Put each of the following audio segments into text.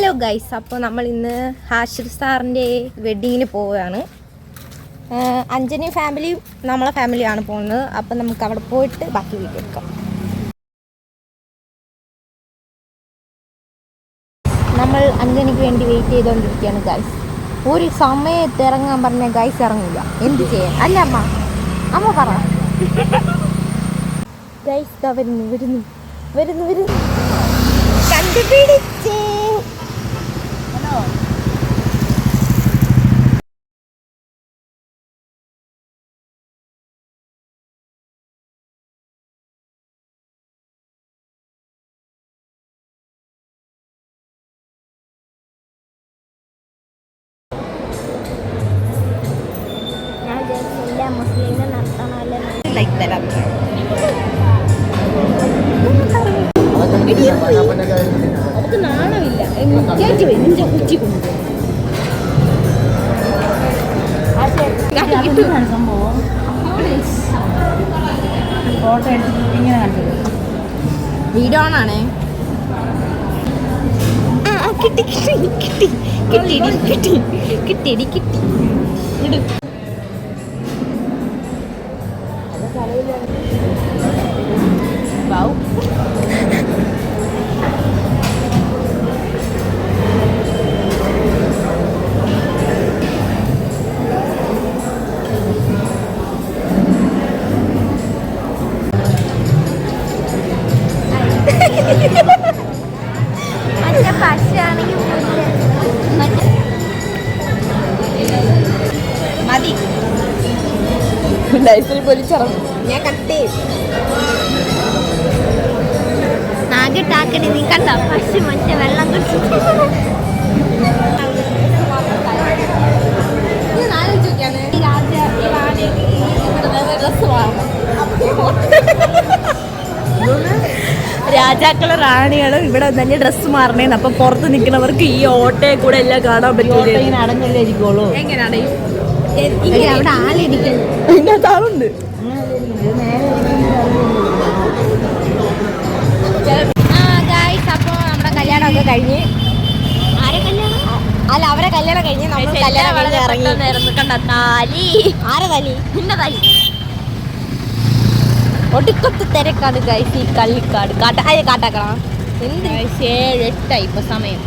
Hello guys, അപ്പോൾ നമ്മൾ ഇന്ന് ഹാഷിർ സാറിൻ്റെ വെഡ്ഡിങ്ങിന് പോവുകയാണ്. അഞ്ജനി ഫാമിലിയും നമ്മളെ ഫാമിലിയാണ് പോകുന്നത്. അപ്പം നമുക്ക് അവിടെ പോയിട്ട് ബാക്കി വീഡിയോ എടുക്കാം. നമ്മൾ അഞ്ജനിക്ക് വേണ്ടി വെയിറ്റ് ചെയ്തുകൊണ്ടിരിക്കുകയാണ് ഗൈസ്. ഒരു സമയത്ത് ഇറങ്ങാൻ പറഞ്ഞ ഗൈസ് ഇറങ്ങില്ല. എന്ത് ചെയ്യാൻ അല്ല അമ്മ പറ. ഗൈസ് വരുന്നു കണ്ടുപിടിച്ചേ. ഹലോ ഞാൻ മുസ്ലിമിനെ നടത്തണമല്ലോ ലൈക്ക് തരാം. അവർക്ക് നാണമില്ല. കുച്ചി കൊണ്ടു സംഭവം ഫോട്ടോ എടുത്തിട്ട് ഇങ്ങനെ കണ്ടത് വീഡിയോ ഓണാണേ. കിട്ടി വാവ്. മറ്റേ പശയാണെങ്കിൽ മതി. ലൈസിൽ പൊലിച്ചിറങ്ങും. ഞാൻ കട്ടേ നാഗിട്ടാക്കടി. നീ കണ്ട പശ മറ്റേ വെള്ളം കുടിച്ചിട്ട് രാജാക്കളും റാണികളും ഇവിടെ തന്നെ ഡ്രസ്സ് മാറണേന്ന്. അപ്പൊ പുറത്ത് നിൽക്കുന്നവർക്ക് ഈ ഓട്ടയെ കൂടെ എല്ലാം കാണാൻ പറ്റൂല. ഇങ്ങനെ അടങ്ങല്ലായിരിക്കുള്ളൂ. എങ്ങനെയാണ് അവിടെ ആളിരിക്കുന്നു. അതിനകത്ത് ആളുണ്ട്. അപ്പോൾ നമ്മുടെ കല്യാണമൊക്കെ കഴിഞ്ഞ് അവരെ കല്യാണം കഴിഞ്ഞ് നമ്മൾ കല്യാണം കഴിഞ്ഞ് ഇറങ്ങി. കണ്ട താലി ആരെ താലി? നിന്റെ താലി. ഒടുക്കത്ത് തിരക്കാണ് ഗൈസ് ഈ കള്ളിക്കാട്. കാട്ടാക്കണം. എന്ത് 7-8 ഇപ്പൊ സമയം.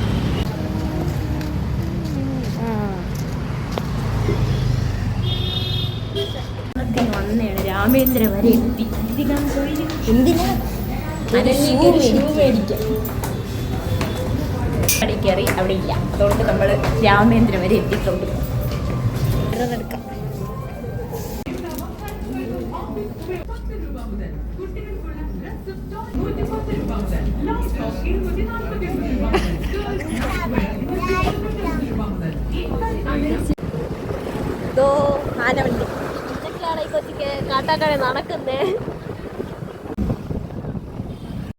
വന്നേണ് രാമേന്ദ്ര വരെ എത്തി. എന്തിനാ കയറി അവിടെ ഇല്ല. അതുകൊണ്ട് നമ്മൾ രാമേന്ദ്ര വരെ എത്തിയിട്ടുണ്ട്. എടുക്കാം. ആനവണ്ടി കാട്ടാക്കട നടക്കുന്നേ.